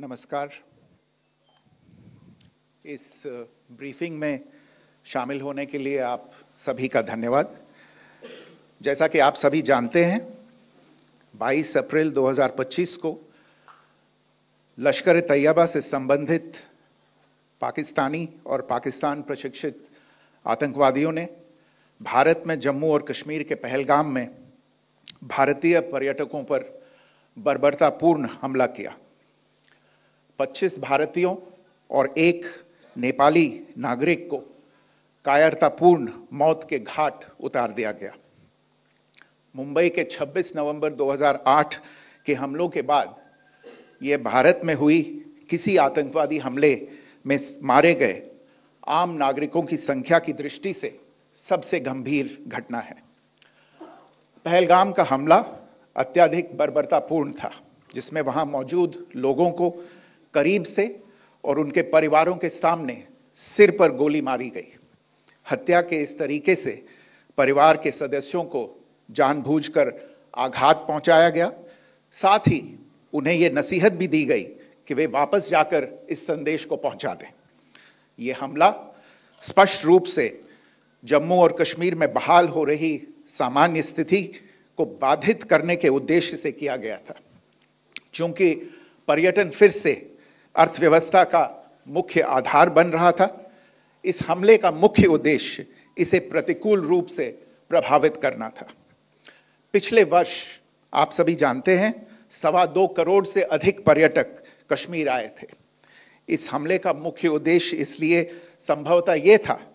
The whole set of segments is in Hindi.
नमस्कार। इस ब्रीफिंग में शामिल होने के लिए आप सभी का धन्यवाद। जैसा कि आप सभी जानते हैं, 22 अप्रैल 2025 को लश्कर-ए-तैयबा से संबंधित पाकिस्तानी और पाकिस्तान प्रशिक्षित आतंकवादियों ने भारत में जम्मू और कश्मीर के पहलगाम में भारतीय पर्यटकों पर बर्बरतापूर्ण हमला किया। 25 भारतीयों और एक नेपाली नागरिक को कायरतापूर्ण मौत के घाट उतार दिया गया। मुंबई के 26 नवंबर 2008 के हमलों के बाद यह भारत में हुई किसी आतंकवादी हमले में मारे गए आम नागरिकों की संख्या की दृष्टि से सबसे गंभीर घटना है। पहलगाम का हमला अत्यधिक बर्बरतापूर्ण था, जिसमें वहां मौजूद लोगों को करीब से और उनके परिवारों के सामने सिर पर गोली मारी गई। हत्या के इस तरीके से परिवार के सदस्यों को जानबूझकर आघात पहुंचाया गया। साथ ही उन्हें यह नसीहत भी दी गई कि वे वापस जाकर इस संदेश को पहुंचा दें। यह हमला स्पष्ट रूप से जम्मू और कश्मीर में बहाल हो रही सामान्य स्थिति को बाधित करने के उद्देश्य से किया गया था। चूंकि पर्यटन फिर से अर्थव्यवस्था का मुख्य आधार बन रहा था, इस हमले का मुख्य उद्देश्य इसे प्रतिकूल रूप से प्रभावित करना था। पिछले वर्ष आप सभी जानते हैं, 2.25 करोड़ से अधिक पर्यटक कश्मीर आए थे। इस हमले का मुख्य उद्देश्य इसलिए संभवतः यह था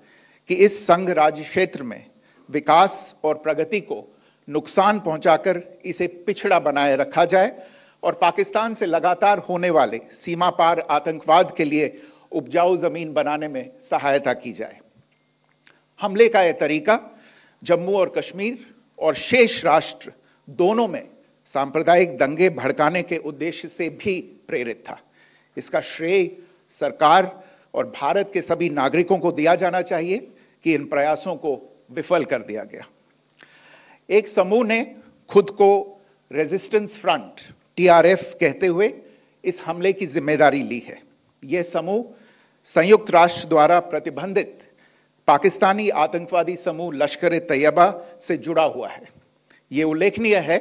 कि इस संघ राज्य क्षेत्र में विकास और प्रगति को नुकसान पहुंचाकर इसे पिछड़ा बनाए रखा जाए और पाकिस्तान से लगातार होने वाले सीमा पार आतंकवाद के लिए उपजाऊ जमीन बनाने में सहायता की जाए। हमले का यह तरीका जम्मू और कश्मीर और शेष राष्ट्र दोनों में सांप्रदायिक दंगे भड़काने के उद्देश्य से भी प्रेरित था। इसका श्रेय सरकार और भारत के सभी नागरिकों को दिया जाना चाहिए कि इन प्रयासों को विफल कर दिया गया। एक समूह ने खुद को रेजिस्टेंस फ्रंट TRF कहते हुए इस हमले की जिम्मेदारी ली है। यह समूह संयुक्त राष्ट्र द्वारा प्रतिबंधित पाकिस्तानी आतंकवादी समूह लश्कर-ए-तैयबा से जुड़ा हुआ है। यह उल्लेखनीय है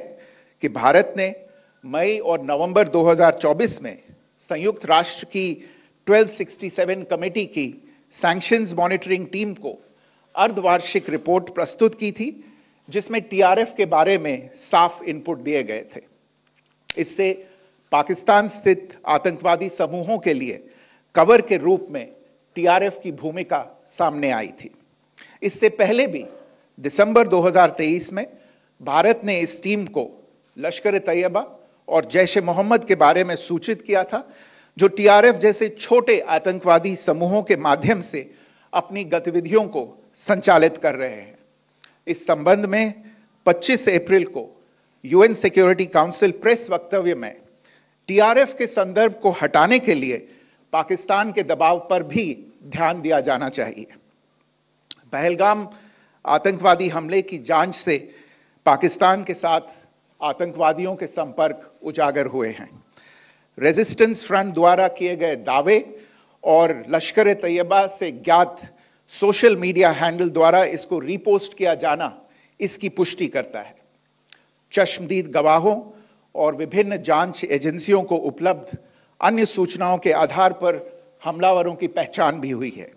कि भारत ने मई और नवंबर 2024 में संयुक्त राष्ट्र की 1267 कमेटी की सैंक्शंस मॉनिटरिंग टीम को अर्धवार्षिक रिपोर्ट प्रस्तुत की थी, जिसमें TRF के बारे में साफ इनपुट दिए गए थे। इससे पाकिस्तान स्थित आतंकवादी समूहों के लिए कवर के रूप में TRF की भूमिका सामने आई थी। इससे पहले भी दिसंबर 2023 में भारत ने इस टीम को लश्कर-ए-तैयबा और जैश-ए-मोहम्मद के बारे में सूचित किया था, जो TRF जैसे छोटे आतंकवादी समूहों के माध्यम से अपनी गतिविधियों को संचालित कर रहे हैं। इस संबंध में 25 अप्रैल को UN सिक्योरिटी काउंसिल प्रेस वक्तव्य में TRF के संदर्भ को हटाने के लिए पाकिस्तान के दबाव पर भी ध्यान दिया जाना चाहिए। पहलगाम आतंकवादी हमले की जांच से पाकिस्तान के साथ आतंकवादियों के संपर्क उजागर हुए हैं। रेजिस्टेंस फ्रंट द्वारा किए गए दावे और लश्कर-ए-तैयबा से ज्ञात सोशल मीडिया हैंडल द्वारा इसको रीपोस्ट किया जाना इसकी पुष्टि करता है। चश्मदीद गवाहों और विभिन्न जांच एजेंसियों को उपलब्ध अन्य सूचनाओं के आधार पर हमलावरों की पहचान भी हुई है।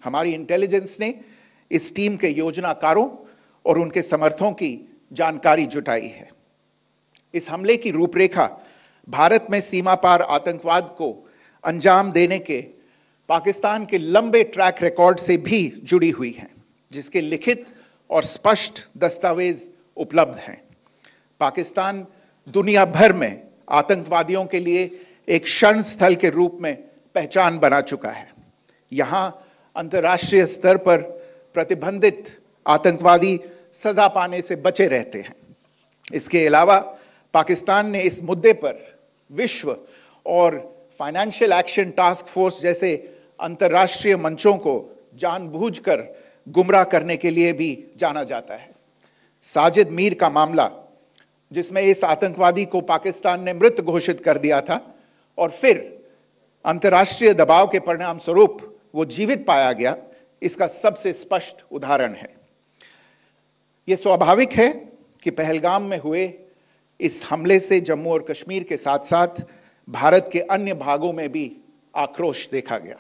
हमारी इंटेलिजेंस ने इस टीम के योजनाकारों और उनके समर्थकों की जानकारी जुटाई है। इस हमले की रूपरेखा भारत में सीमा पार आतंकवाद को अंजाम देने के पाकिस्तान के लंबे ट्रैक रिकॉर्ड से भी जुड़ी हुई है, जिसके लिखित और स्पष्ट दस्तावेज उपलब्ध हैं। पाकिस्तान दुनिया भर में आतंकवादियों के लिए एक शरण स्थल के रूप में पहचान बना चुका है। यहां अंतर्राष्ट्रीय स्तर पर प्रतिबंधित आतंकवादी सजा पाने से बचे रहते हैं। इसके अलावा पाकिस्तान ने इस मुद्दे पर विश्व और फाइनेंशियल एक्शन टास्क फोर्स जैसे अंतर्राष्ट्रीय मंचों को जानबूझकर गुमराह करने के लिए भी जाना जाता है। साजिद मीर का मामला, जिसमें इस आतंकवादी को पाकिस्तान ने मृत घोषित कर दिया था और फिर अंतर्राष्ट्रीय दबाव के परिणाम स्वरूप वो जीवित पाया गया, इसका सबसे स्पष्ट उदाहरण है। यह स्वाभाविक है कि पहलगाम में हुए इस हमले से जम्मू और कश्मीर के साथ साथ भारत के अन्य भागों में भी आक्रोश देखा गया।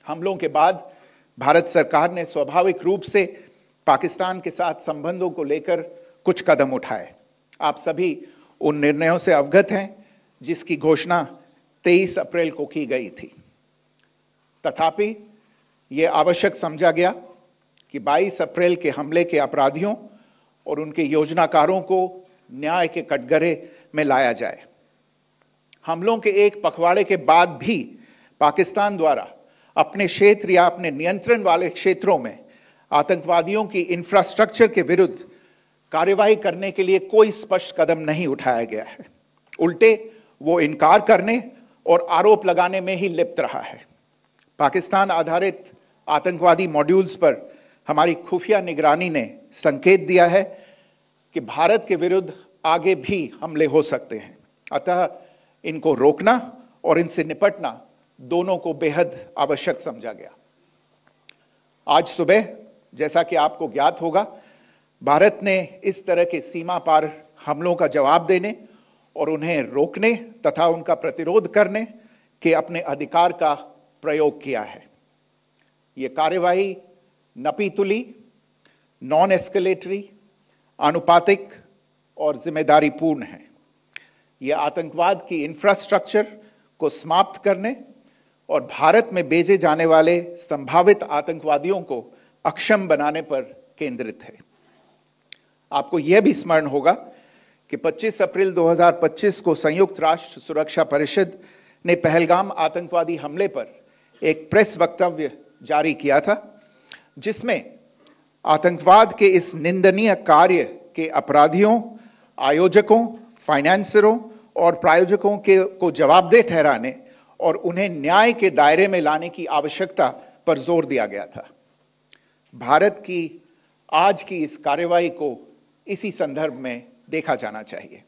हमलों के बाद भारत सरकार ने स्वाभाविक रूप से पाकिस्तान के साथ संबंधों को लेकर कुछ कदम उठाए। आप सभी उन निर्णयों से अवगत हैं जिसकी घोषणा 23 अप्रैल को की गई थी। तथापि यह आवश्यक समझा गया कि 22 अप्रैल के हमले के अपराधियों और उनके योजनाकारों को न्याय के कटघरे में लाया जाए। हमलों के एक पखवाड़े के बाद भी पाकिस्तान द्वारा अपने क्षेत्र या अपने नियंत्रण वाले क्षेत्रों में आतंकवादियों की इंफ्रास्ट्रक्चर के विरुद्ध कार्यवाही करने के लिए कोई स्पष्ट कदम नहीं उठाया गया है। उल्टे वो इनकार करने और आरोप लगाने में ही लिप्त रहा है। पाकिस्तान आधारित आतंकवादी मॉड्यूल्स पर हमारी खुफिया निगरानी ने संकेत दिया है कि भारत के विरुद्ध आगे भी हमले हो सकते हैं। अतः इनको रोकना और इनसे निपटना दोनों को बेहद आवश्यक समझा गया। आज सुबह, जैसा कि आपको ज्ञात होगा, भारत ने इस तरह के सीमा पार हमलों का जवाब देने और उन्हें रोकने तथा उनका प्रतिरोध करने के अपने अधिकार का प्रयोग किया है। यह कार्यवाही नपीतुली, नॉन एस्केलेटरी, आनुपातिक और जिम्मेदारीपूर्ण है। यह आतंकवाद की इंफ्रास्ट्रक्चर को समाप्त करने और भारत में भेजे जाने वाले संभावित आतंकवादियों को अक्षम बनाने पर केंद्रित है। आपको यह भी स्मरण होगा कि 25 अप्रैल 2025 को संयुक्त राष्ट्र सुरक्षा परिषद ने पहलगाम आतंकवादी हमले पर एक प्रेस वक्तव्य जारी किया था, जिसमें आतंकवाद के इस निंदनीय कार्य के अपराधियों, आयोजकों, फाइनेंसरों और प्रायोजकों को जवाबदेह ठहराने और उन्हें न्याय के दायरे में लाने की आवश्यकता पर जोर दिया गया था। भारत की आज की इस कार्रवाई को इसी संदर्भ में देखा जाना चाहिए।